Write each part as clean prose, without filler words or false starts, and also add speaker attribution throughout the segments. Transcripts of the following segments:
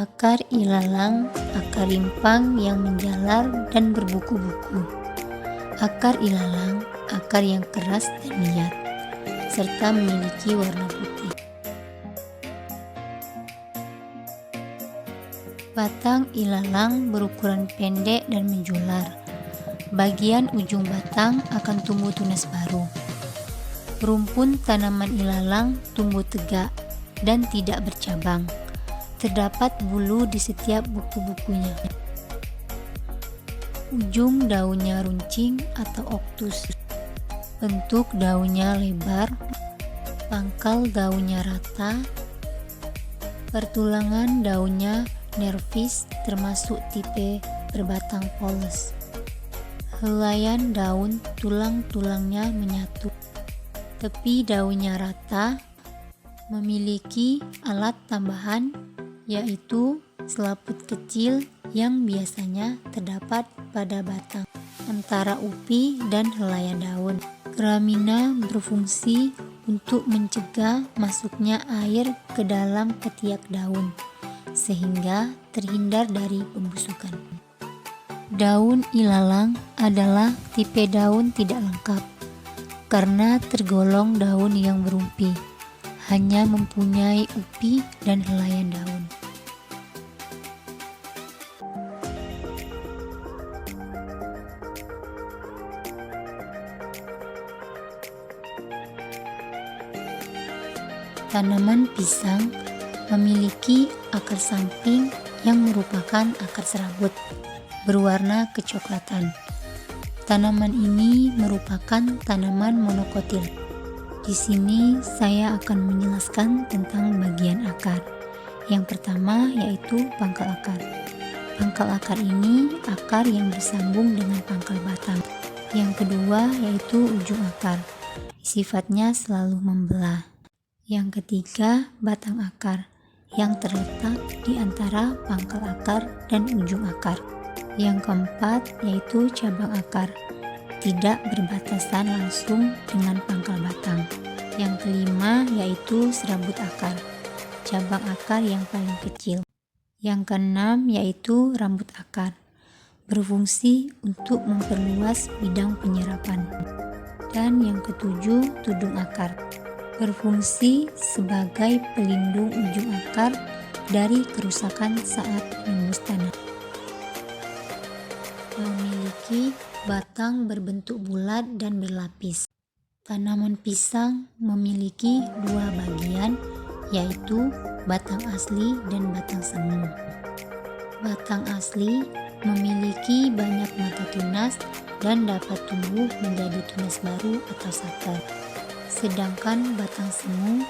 Speaker 1: Akar ilalang, akar rimpang yang menjalar dan berbuku-buku. Akar ilalang, akar yang keras dan liat, serta memiliki warna putih. Batang ilalang berukuran pendek dan menjular. Bagian ujung batang akan tumbuh tunas baru. Rumpun tanaman ilalang tumbuh tegak dan tidak bercabang. Terdapat bulu di setiap buku-bukunya. Ujung daunnya runcing atau obtus. Bentuk daunnya lebar, pangkal daunnya rata, pertulangan daunnya nervis termasuk tipe berbatang polos. Helaian daun tulang-tulangnya menyatu. Tepi daunnya rata, memiliki alat tambahan yaitu selaput kecil yang biasanya terdapat pada batang antara upi dan helaian daun. Gramina berfungsi untuk mencegah masuknya air ke dalam ketiak daun sehingga terhindar dari pembusukan. Daun ilalang adalah tipe daun tidak lengkap karena tergolong daun yang berumpi, hanya mempunyai upi dan helaian daun. Tanaman pisang memiliki akar samping yang merupakan akar serabut berwarna kecoklatan. Tanaman ini merupakan tanaman monokotil. Di sini saya akan menjelaskan tentang bagian akar. Yang pertama yaitu pangkal akar. Pangkal akar ini akar yang bersambung dengan pangkal batang. Yang kedua yaitu ujung akar. Sifatnya selalu membelah. Yang ketiga, batang akar yang terletak di antara pangkal akar dan ujung akar. Yang keempat yaitu cabang akar, tidak berbatasan langsung dengan pangkal batang. Yang kelima yaitu serabut akar, cabang akar yang paling kecil. Yang keenam yaitu rambut akar, berfungsi untuk memperluas bidang penyerapan. Dan yang ketujuh, tudung akar, berfungsi sebagai pelindung ujung akar dari kerusakan saat menembus tanah. Memiliki batang berbentuk bulat dan berlapis. Tanaman pisang memiliki dua bagian, yaitu batang asli dan batang semu. Batang asli memiliki banyak mata tunas dan dapat tumbuh menjadi tunas baru atau sakar. Sedangkan batang semu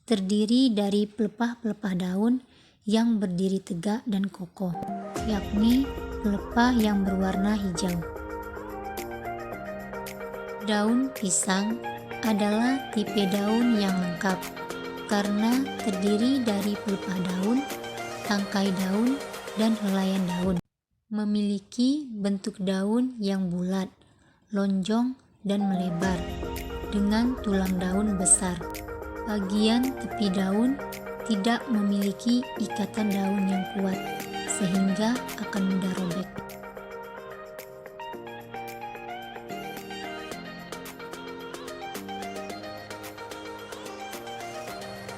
Speaker 1: terdiri dari pelepah-pelepah daun yang berdiri tegak dan kokoh, yakni pelepah yang berwarna hijau. Daun pisang adalah tipe daun yang lengkap karena terdiri dari pelepah daun, tangkai daun, dan helaian daun. Memiliki bentuk daun yang bulat, lonjong, dan melebar dengan tulang daun besar. Bagian tepi daun tidak memiliki ikatan daun yang kuat sehingga akan mudah robek.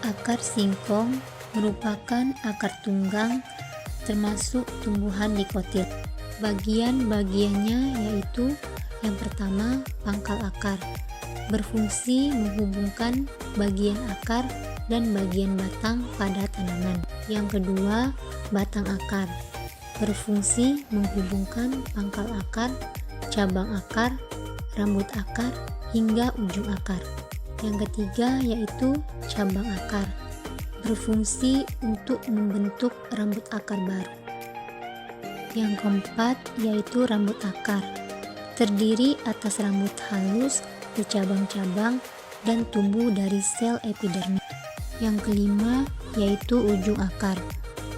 Speaker 1: Akar singkong merupakan akar tunggang termasuk tumbuhan dikotil. Bagian-bagiannya yaitu yang pertama pangkal akar, berfungsi menghubungkan bagian akar dan bagian batang pada tanaman. Yang kedua, batang akar, berfungsi menghubungkan pangkal akar, cabang akar, rambut akar, hingga ujung akar. Yang ketiga yaitu cabang akar, berfungsi untuk membentuk rambut akar baru. Yang keempat yaitu rambut akar, terdiri atas rambut halus bercabang-cabang dan tumbuh dari sel epidermis. Yang kelima yaitu ujung akar,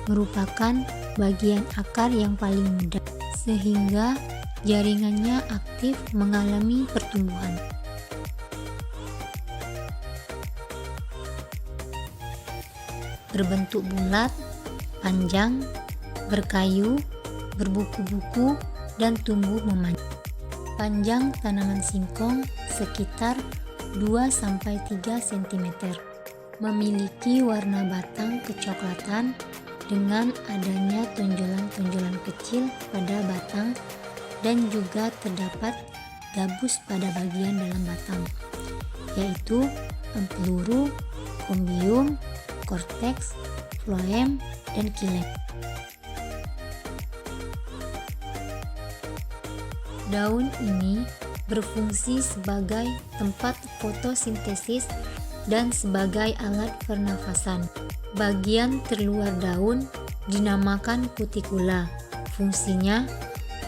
Speaker 1: merupakan bagian akar yang paling muda sehingga jaringannya aktif mengalami pertumbuhan. Berbentuk bulat, panjang, berkayu, berbuku-buku, dan tumbuh memanjang. Panjang tanaman singkong sekitar 2-3 cm. Memiliki warna batang kecoklatan dengan adanya tonjolan-tonjolan kecil pada batang dan juga terdapat gabus pada bagian dalam batang, yaitu peluru, kombium, korteks, floem, dan kilem. Daun ini berfungsi sebagai tempat fotosintesis dan sebagai alat pernafasan. Bagian terluar daun dinamakan kutikula. Fungsinya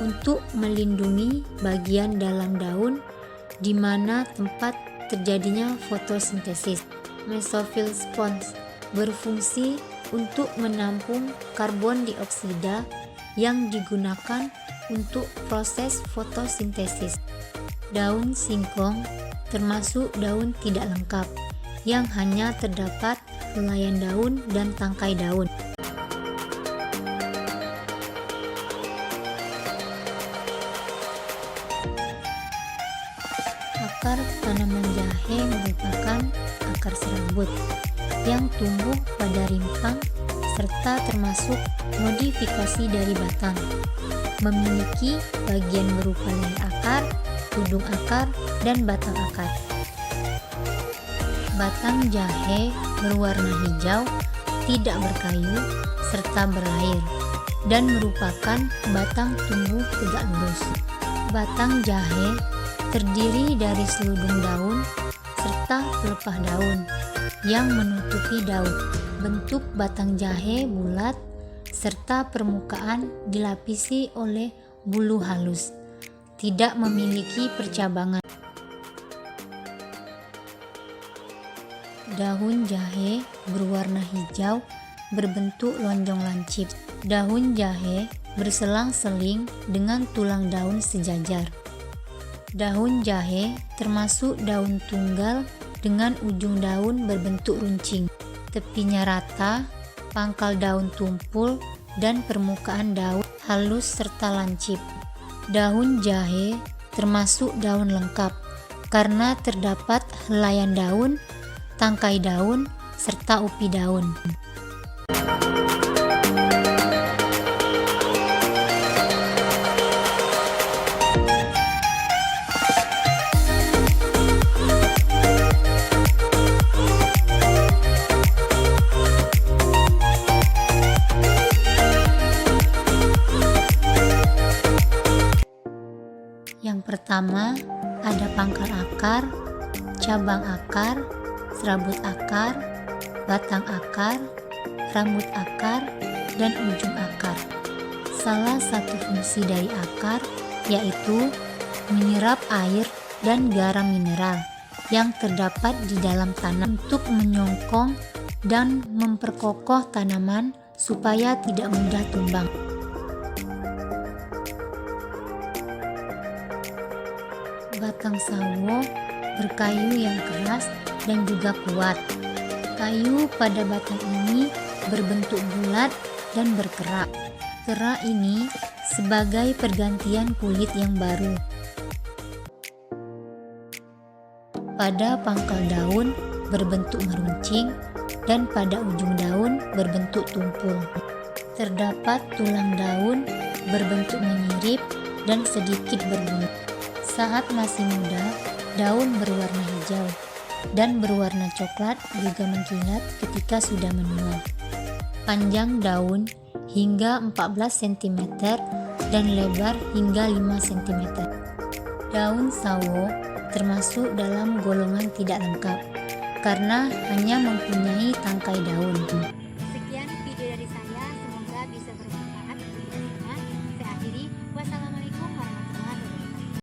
Speaker 1: untuk melindungi bagian dalam daun di mana tempat terjadinya fotosintesis. Mesofil spons berfungsi untuk menampung karbon dioksida yang digunakan untuk proses fotosintesis. Daun singkong termasuk daun tidak lengkap yang hanya terdapat helaian daun dan tangkai daun. Akar tanaman jahe merupakan akar serabut yang tumbuh pada rimpang serta termasuk modifikasi dari batang. Memiliki bagian berupa leher akar, ujung akar, dan batang akar. Batang jahe berwarna hijau, tidak berkayu, serta berair, dan merupakan batang tumbuh tegak lurus. Batang jahe terdiri dari seludung daun serta pelepah daun yang menutupi daun. Bentuk batang jahe bulat serta permukaan dilapisi oleh bulu halus, tidak memiliki percabangan. Daun jahe berwarna hijau berbentuk lonjong lancip. Daun jahe berselang-seling dengan tulang daun sejajar. Daun jahe termasuk daun tunggal dengan ujung daun berbentuk runcing. Tepinya rata, pangkal daun tumpul, dan permukaan daun halus serta lancip. Daun jahe termasuk daun lengkap karena terdapat helaian daun, tangkai daun, serta upi daun. Yang pertama ada pangkal akar, cabang akar, serabut akar, batang akar, rambut akar, dan ujung akar. Salah satu fungsi dari akar yaitu menyerap air dan garam mineral yang terdapat di dalam tanah untuk menyongkong dan memperkokoh tanaman supaya tidak mudah tumbang. Batang sawo berkayu yang keras dan juga kuat. Kayu pada batang ini berbentuk bulat dan berkerak. Kerak ini sebagai pergantian kulit yang baru. Pada pangkal daun berbentuk meruncing dan pada ujung daun berbentuk tumpul. Terdapat tulang daun berbentuk menyirip dan sedikit berbunga. Saat masih muda, daun berwarna hijau dan berwarna coklat juga mengkilat ketika sudah menua. Panjang daun hingga 14 cm dan lebar hingga 5 cm. Daun sawo termasuk dalam golongan tidak lengkap karena hanya mempunyai tangkai daun.